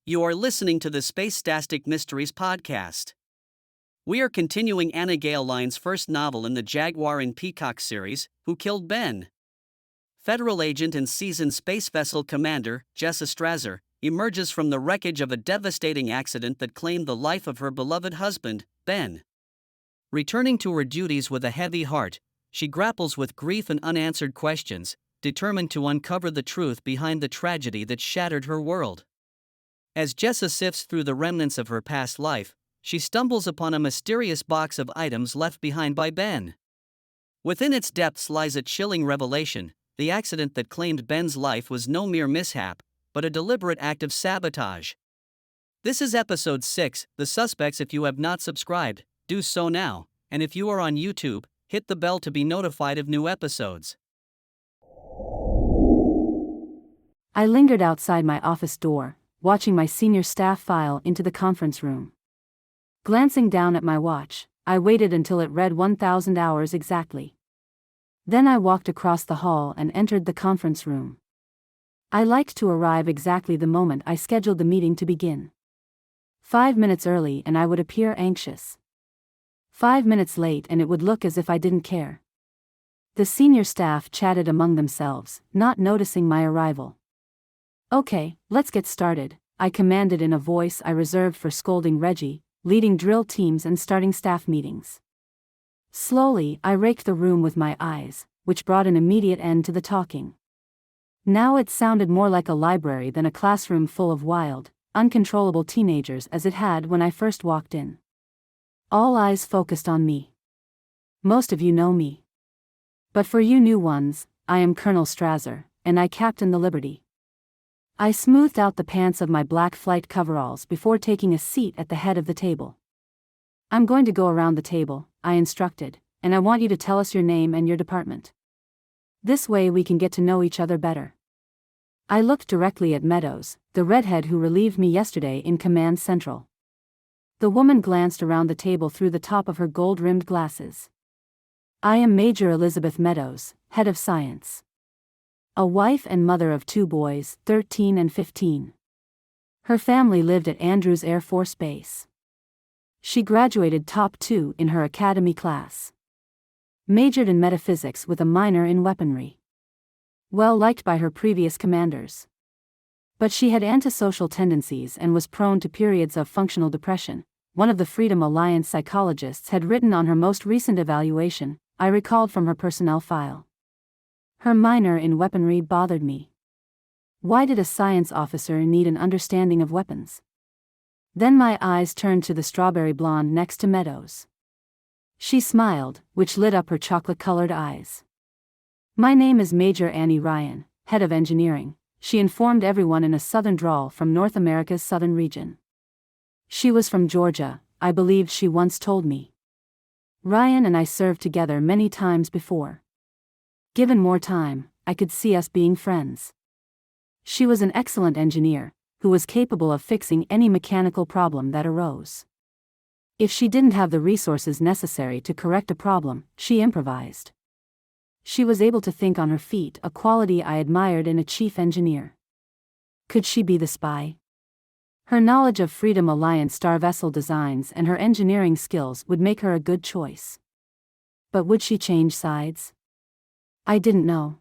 You are listening to the Space-Stastic Mysteries podcast. We are continuing Anna Gale Line's first novel in the Jaguar and Peacock series, Who Killed Ben? Federal agent and seasoned space vessel commander, Jessa Strasser, emerges from the wreckage of a devastating accident that claimed the life of her beloved husband, Ben. Returning to her duties with a heavy heart, she grapples with grief and unanswered questions, determined to uncover the truth behind the tragedy that shattered her world. As Jessa sifts through the remnants of her past life, she stumbles upon a mysterious box of items left behind by Ben. Within its depths lies a chilling revelation: the accident that claimed Ben's life was no mere mishap, but a deliberate act of sabotage. This is episode 6, The Suspects. If you have not subscribed, do so now, and if you are on YouTube, hit the bell to be notified of new episodes. I lingered outside my office door, watching my senior staff file into the conference room. Glancing down at my watch, I waited until it read 1,000 hours exactly. Then I walked across the hall and entered the conference room. I liked to arrive exactly the moment I scheduled the meeting to begin. 5 minutes early and I would appear anxious. 5 minutes late and it would look as if I didn't care. The senior staff chatted among themselves, not noticing my arrival. "Okay, let's get started," I commanded in a voice I reserved for scolding Reggie, leading drill teams and starting staff meetings. Slowly, I raked the room with my eyes, which brought an immediate end to the talking. Now it sounded more like a library than a classroom full of wild, uncontrollable teenagers as it had when I first walked in. All eyes focused on me. Most of you know me. But for you new ones, I am Colonel Strasser, and I captain the Liberty. I smoothed out the pants of my black flight coveralls before taking a seat at the head of the table. "I'm going to go around the table," I instructed, "and I want you to tell us your name and your department. This way we can get to know each other better." I looked directly at Meadows, the redhead who relieved me yesterday in Command Central. The woman glanced around the table through the top of her gold-rimmed glasses. "I am Major Elizabeth Meadows, head of science. A wife and mother of 2 boys, 13 and 15. Her family lived at Andrews Air Force Base. She graduated top 2 in her academy class. Majored in metaphysics with a minor in weaponry. Well liked by her previous commanders. But she had antisocial tendencies and was prone to periods of functional depression," one of the Freedom Alliance psychologists had written on her most recent evaluation, I recalled from her personnel file. Her minor in weaponry bothered me. Why did a science officer need an understanding of weapons? Then my eyes turned to the strawberry blonde next to Meadows. She smiled, which lit up her chocolate-colored eyes. "My name is Major Annie Ryan, head of engineering," she informed everyone in a southern drawl from North America's southern region. She was from Georgia, I believed she once told me. Ryan and I served together many times before. Given more time, I could see us being friends. She was an excellent engineer, who was capable of fixing any mechanical problem that arose. If she didn't have the resources necessary to correct a problem, she improvised. She was able to think on her feet, a quality I admired in a chief engineer. Could she be the spy? Her knowledge of Freedom Alliance star vessel designs and her engineering skills would make her a good choice. But would she change sides? I didn't know.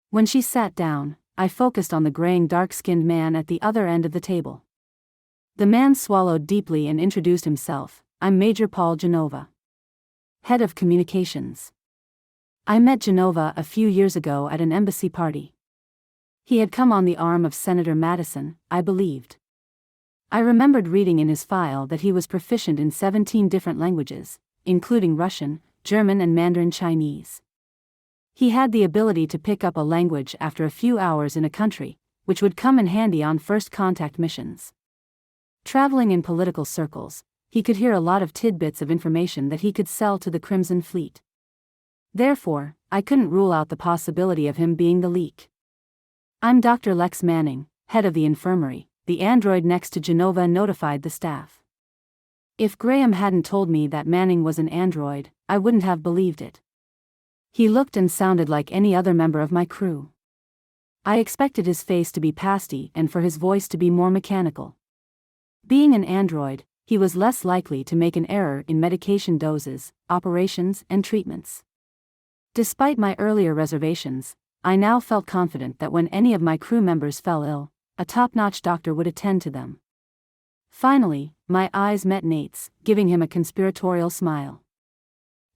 When she sat down, I focused on the graying dark-skinned man at the other end of the table. The man swallowed deeply and introduced himself. "I'm Major Paul Genova, head of communications. I met Genova a few years ago at an embassy party. He had come on the arm of Senator Madison, I believed. I remembered reading in his file that he was proficient in 17 different languages, including Russian, German and Mandarin Chinese. He had the ability to pick up a language after a few hours in a country, which would come in handy on first contact missions. Traveling in political circles, he could hear a lot of tidbits of information that he could sell to the Crimson Fleet. Therefore, I couldn't rule out the possibility of him being the leak. I'm Dr. Lex Manning, head of the infirmary," the android next to Genova notified the staff. If Graham hadn't told me that Manning was an android, I wouldn't have believed it. He looked and sounded like any other member of my crew. I expected his face to be pasty and for his voice to be more mechanical. Being an android, he was less likely to make an error in medication doses, operations, and treatments. Despite my earlier reservations, I now felt confident that when any of my crew members fell ill, a top-notch doctor would attend to them. Finally, my eyes met Nate's, giving him a conspiratorial smile.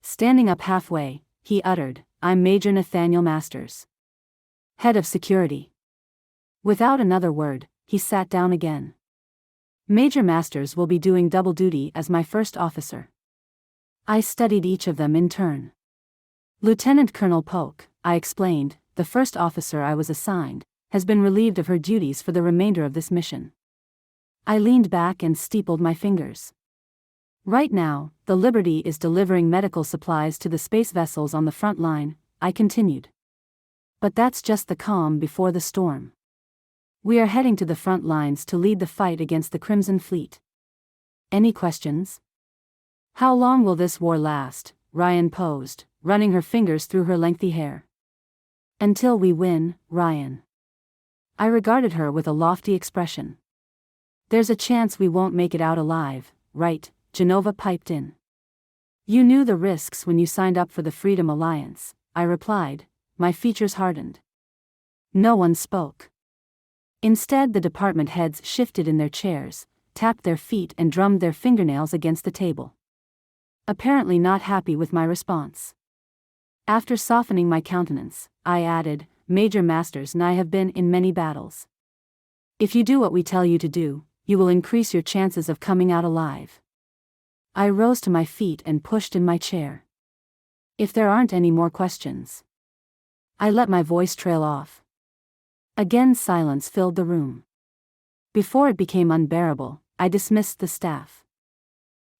Standing up halfway, he uttered, "I'm Major Nathaniel Masters, head of security." Without another word, he sat down again. Major Masters will be doing double duty as my first officer. I studied each of them in turn. Lieutenant Colonel Polk, I explained, the first officer I was assigned, has been relieved of her duties for the remainder of this mission. I leaned back and steepled my fingers. Right now, the Liberty is delivering medical supplies to the space vessels on the front line, I continued. But that's just the calm before the storm. We are heading to the front lines to lead the fight against the Crimson Fleet. Any questions? How long will this war last? Ryan posed, running her fingers through her lengthy hair. Until we win, Ryan. I regarded her with a lofty expression. There's a chance we won't make it out alive, right? Genova piped in. You knew the risks when you signed up for the Freedom Alliance, I replied, my features hardened. No one spoke. Instead, the department heads shifted in their chairs, tapped their feet and drummed their fingernails against the table. Apparently not happy with my response. After softening my countenance, I added, Major Masters and I have been in many battles. If you do what we tell you to do, you will increase your chances of coming out alive. I rose to my feet and pushed in my chair. If there aren't any more questions. I let my voice trail off. Again silence filled the room. Before it became unbearable, I dismissed the staff.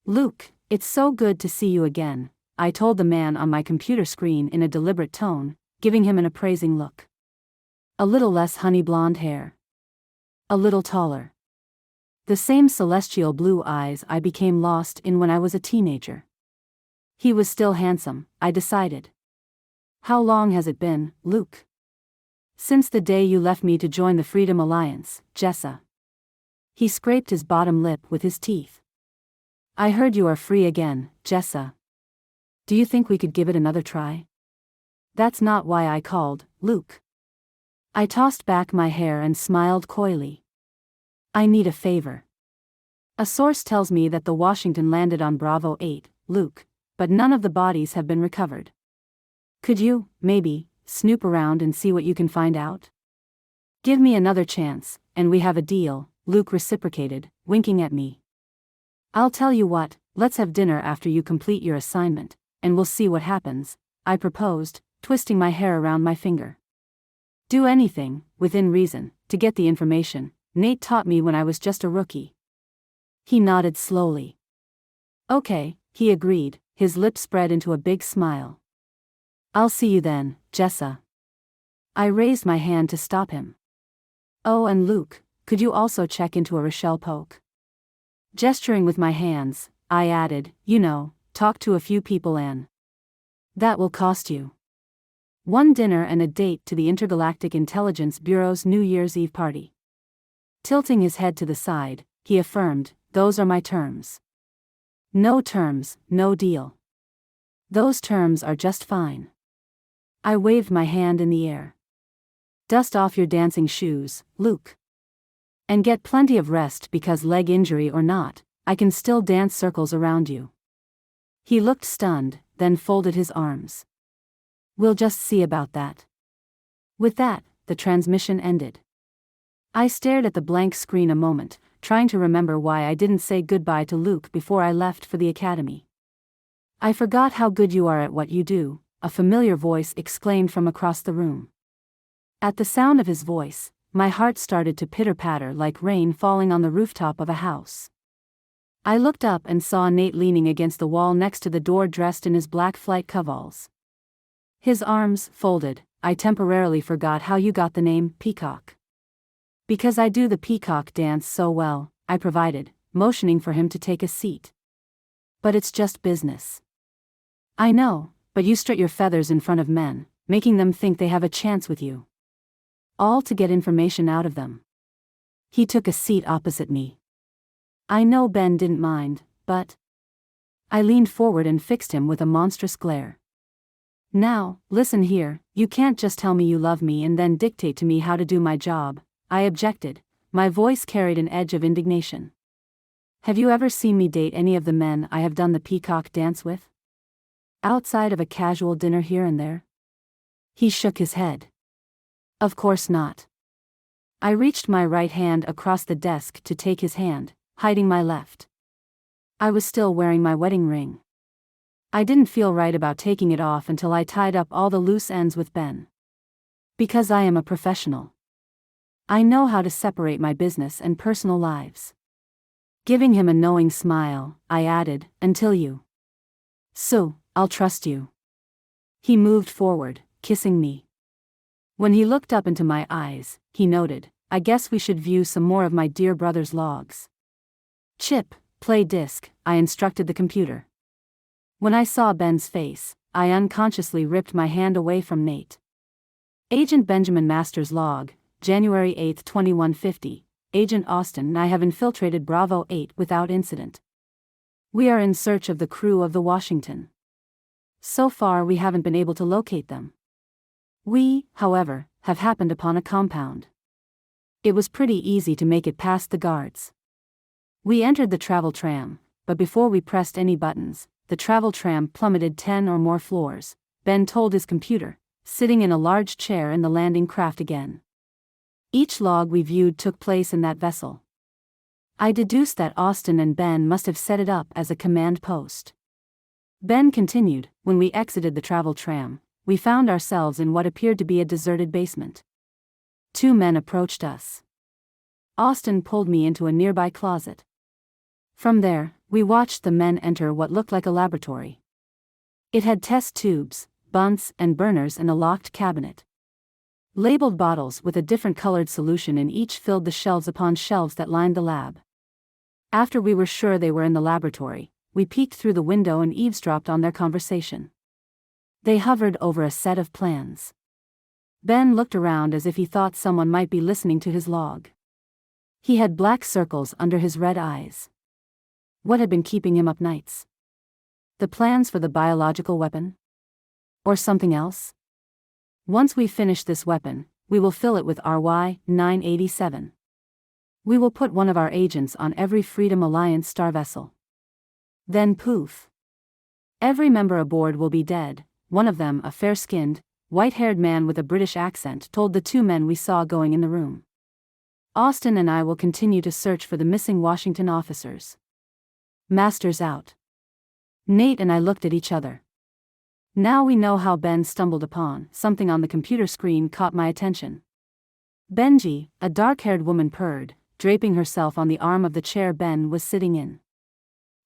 Luke, it's so good to see you again, I told the man on my computer screen in a deliberate tone, giving him an appraising look. A little less honey blonde hair. A little taller. The same celestial blue eyes I became lost in when I was a teenager. He was still handsome, I decided. How long has it been, Luke? Since the day you left me to join the Freedom Alliance, Jessa. He scraped his bottom lip with his teeth. I heard you are free again, Jessa. Do you think we could give it another try? That's not why I called, Luke. I tossed back my hair and smiled coyly. I need a favor. A source tells me that the Washington landed on Bravo Ait, Luke, but none of the bodies have been recovered. Could you, maybe, snoop around and see what you can find out? Give me another chance, and we have a deal, Luke reciprocated, winking at me. I'll tell you what, let's have dinner after you complete your assignment, and we'll see what happens, I proposed, twisting my hair around my finger. Do anything, within reason, to get the information Nate taught me when I was just a rookie. He nodded slowly. Okay, he agreed, his lips spread into a big smile. I'll see you then, Jessa. I raised my hand to stop him. Oh, and Luke, could you also check into a Rochelle Polk? Gesturing with my hands, I added, talk to a few people and that will cost you one dinner and a date to the Intergalactic Intelligence Bureau's New Year's Eve party. Tilting his head to the side, he affirmed, those are my terms. No terms, no deal. Those terms are just fine. I waved my hand in the air. Dust off your dancing shoes, Luke. And get plenty of rest because leg injury or not, I can still dance circles around you. He looked stunned, then folded his arms. We'll just see about that. With that, the transmission ended. I stared at the blank screen a moment, trying to remember why I didn't say goodbye to Luke before I left for the academy. I forgot how good you are at what you do, a familiar voice exclaimed from across the room. At the sound of his voice, my heart started to pitter-patter like rain falling on the rooftop of a house. I looked up and saw Nate leaning against the wall next to the door dressed in his black flight coveralls. His arms folded. I temporarily forgot how you got the name Peacock. Because I do the peacock dance so well, I provided, motioning for him to take a seat. But it's just business. I know, but you strut your feathers in front of men, making them think they have a chance with you. All to get information out of them. He took a seat opposite me. I know Ben didn't mind, but... I leaned forward and fixed him with a monstrous glare. Now, listen here, you can't just tell me you love me and then dictate to me how to do my job, I objected. My voice carried an edge of indignation. Have you ever seen me date any of the men I have done the peacock dance with? Outside of a casual dinner here and there? He shook his head. Of course not. I reached my right hand across the desk to take his hand, hiding my left. I was still wearing my wedding ring. I didn't feel right about taking it off until I tied up all the loose ends with Ben. Because I am a professional. I know how to separate my business and personal lives. Giving him a knowing smile, I added, until you. So, I'll trust you. He moved forward, kissing me. When he looked up into my eyes, he noted, I guess we should view some more of my dear brother's logs. Chip, play disk, I instructed the computer. When I saw Ben's face, I unconsciously ripped my hand away from Nate. Agent Benjamin Masters log, January 8, 2150. Agent Austin and I have infiltrated Bravo Ait without incident. We are in search of the crew of the Washington. So far we haven't been able to locate them. We, however, have happened upon a compound. It was pretty easy to make it past the guards. We entered the TravelTram, but before we pressed any buttons, the TravelTram plummeted 10 or more floors, Ben told his computer, sitting in a large chair in the landing craft again. Each log we viewed took place in that vessel. I deduced that Austin and Ben must have set it up as a command post. Ben continued, when we exited the TravelTram, we found ourselves in what appeared to be a deserted basement. 2 men approached us. Austin pulled me into a nearby closet. From there, we watched the men enter what looked like a laboratory. It had test tubes, bunts and burners and a locked cabinet. Labeled bottles with a different colored solution in each filled the shelves upon shelves that lined the lab. After we were sure they were in the laboratory, we peeked through the window and eavesdropped on their conversation. They hovered over a set of plans. Ben looked around as if he thought someone might be listening to his log. He had black circles under his red eyes. What had been keeping him up nights? The plans for the biological weapon? Or something else? Once we finish this weapon, we will fill it with RY-987. We will put one of our agents on every Freedom Alliance star vessel. Then poof. Every member aboard will be dead. One of them, a fair-skinned, white-haired man with a British accent, told the 2 men we saw going in the room. Austin and I will continue to search for the missing Washington officers. Masters out. Nate and I looked at each other. Now we know how Ben stumbled upon something on the computer screen caught my attention. Benji, a dark-haired woman purred, draping herself on the arm of the chair Ben was sitting in.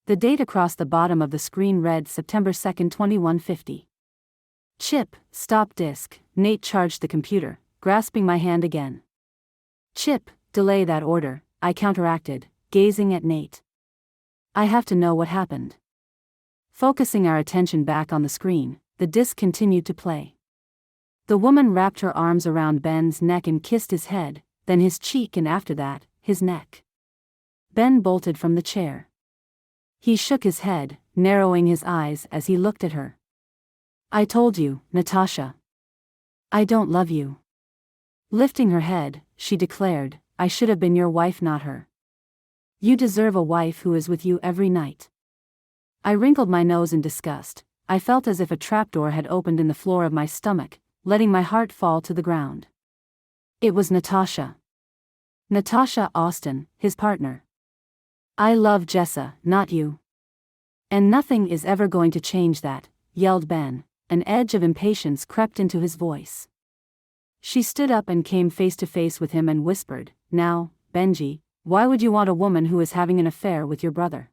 The date across the bottom of the screen read September 2, 2150. Chip, stop disk, Nate charged the computer, grasping my hand again. Chip, delay that order, I counteracted, gazing at Nate. I have to know what happened. Focusing our attention back on the screen, the disc continued to play. The woman wrapped her arms around Ben's neck and kissed his head, then his cheek and after that, his neck. Ben bolted from the chair. He shook his head, narrowing his eyes as he looked at her. I told you, Natasha. I don't love you. Lifting her head, she declared, I should have been your wife, not her. You deserve a wife who is with you every night. I wrinkled my nose in disgust. I felt as if a trapdoor had opened in the floor of my stomach, letting my heart fall to the ground. It was Natasha. Natasha Austin, his partner. I love Jessa, not you. And nothing is ever going to change that, yelled Ben. An edge of impatience crept into his voice. She stood up and came face to face with him and whispered, Now, Benji, why would you want a woman who is having an affair with your brother?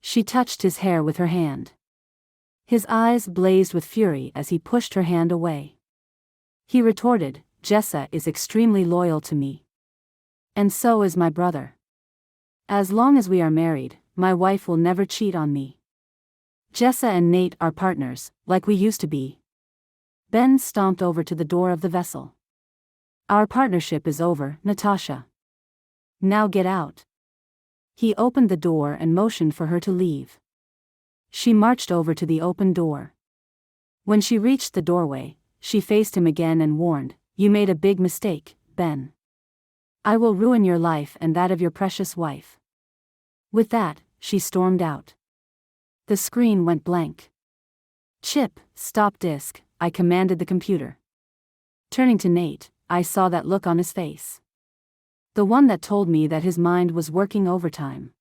She touched his hair with her hand. His eyes blazed with fury as he pushed her hand away. He retorted, Jessa is extremely loyal to me. And so is my brother. As long as we are married, my wife will never cheat on me. Jessa and Nate are partners, like we used to be. Ben stomped over to the door of the vessel. Our partnership is over, Natasha. Now get out. He opened the door and motioned for her to leave. She marched over to the open door. When she reached the doorway, she faced him again and warned, "You made a big mistake, Ben. I will ruin your life and that of your precious wife." With that, she stormed out. The screen went blank. "Chip, stop disk," I commanded the computer. Turning to Nate, I saw that look on his face. The one that told me that his mind was working overtime.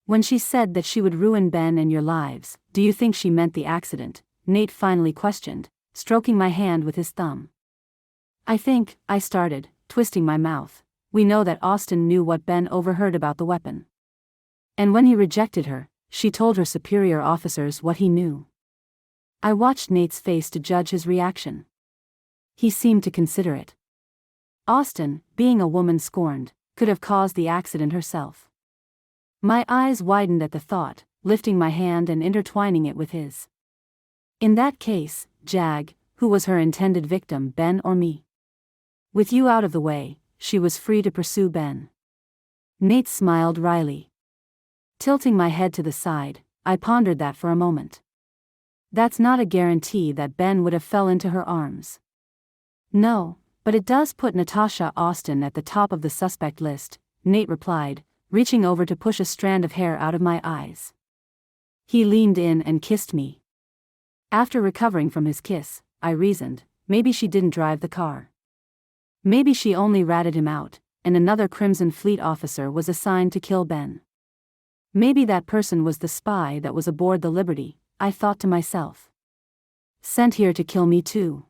When she said that she would ruin Ben and your lives, do you think she meant the accident? Nate finally questioned, stroking my hand with his thumb. I started, twisting my mouth. We know that Austin knew what Ben overheard about the weapon. And when he rejected her, she told her superior officers what he knew. I watched Nate's face to judge his reaction. He seemed to consider it. Austin, being a woman scorned, could have caused the accident herself. My eyes widened at the thought, lifting my hand and intertwining it with his. In that case, Jag, who was her intended victim, Ben or me? With you out of the way, she was free to pursue Ben. Nate smiled wryly. Tilting my head to the side, I pondered that for a moment. That's not a guarantee that Ben would have fell into her arms. No, but it does put Natasha Austin at the top of the suspect list, Nate replied, reaching over to push a strand of hair out of my eyes. He leaned in and kissed me. After recovering from his kiss, I reasoned, maybe she didn't drive the car. Maybe she only ratted him out, and another Crimson Fleet officer was assigned to kill Ben. Maybe that person was the spy that was aboard the Liberty, I thought to myself. Sent here to kill me too.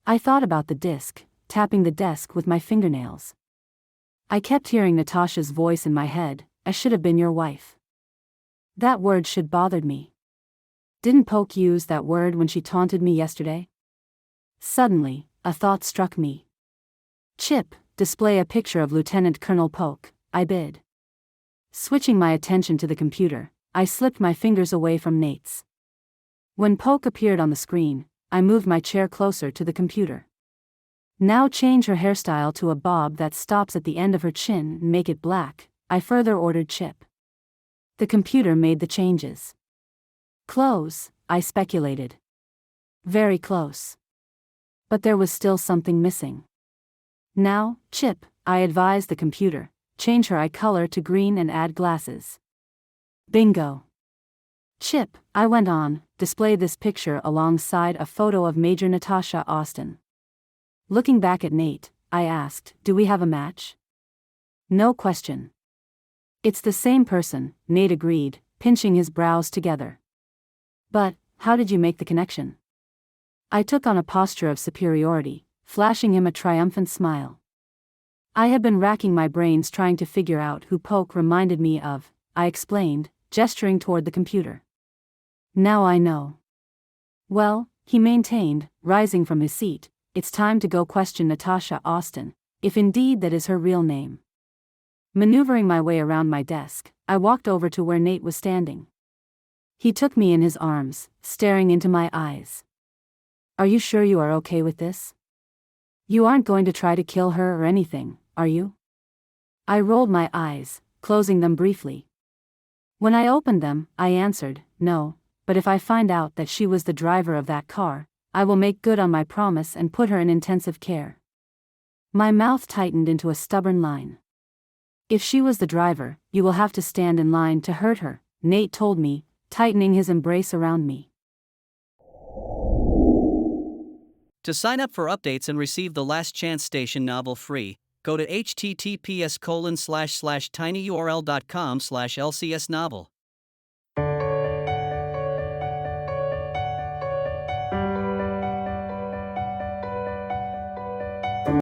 I thought about the disc, tapping the desk with my fingernails. I kept hearing Natasha's voice in my head, "I should have been your wife." That word should bothered me. Didn't Polk use that word when she taunted me yesterday? Suddenly, a thought struck me. "Chip, display a picture of Lieutenant Colonel Polk," I bid. Switching my attention to the computer, I slipped my fingers away from Nate's. When Polk appeared on the screen, I moved my chair closer to the computer. "Now change her hairstyle to a bob that stops at the end of her chin and make it black," I further ordered Chip. The computer made the changes. Close, I speculated. Very close. But there was still something missing. "Now, Chip," I advised the computer, "change her eye color to green and add glasses." Bingo. "Chip," I went on, "display this picture alongside a photo of Major Natasha Austin." Looking back at Nate, I asked, "Do we have a match?" "No question." "It's the same person," Nate agreed, pinching his brows together. "But, how did you make the connection?" I took on a posture of superiority, flashing him a triumphant smile. I had been racking my brains trying to figure out who Polk reminded me of, I explained, gesturing toward the computer. "Now I know." "Well," he maintained, rising from his seat, "it's time to go question Natasha Austin, if indeed that is her real name." Maneuvering my way around my desk, I walked over to where Nate was standing. He took me in his arms, staring into my eyes. "Are you sure you are okay with this? You aren't going to try to kill her or anything, are you?" I rolled my eyes, closing them briefly. When I opened them, I answered, "No, but if I find out that she was the driver of that car, I will make good on my promise and put her in intensive care." My mouth tightened into a stubborn line. "If she was the driver, you will have to stand in line to hurt her," Nate told me, tightening his embrace around me. To sign up for updates and receive the Last Chance Station novel free, go to https://tinyurl.com/lcsnovel.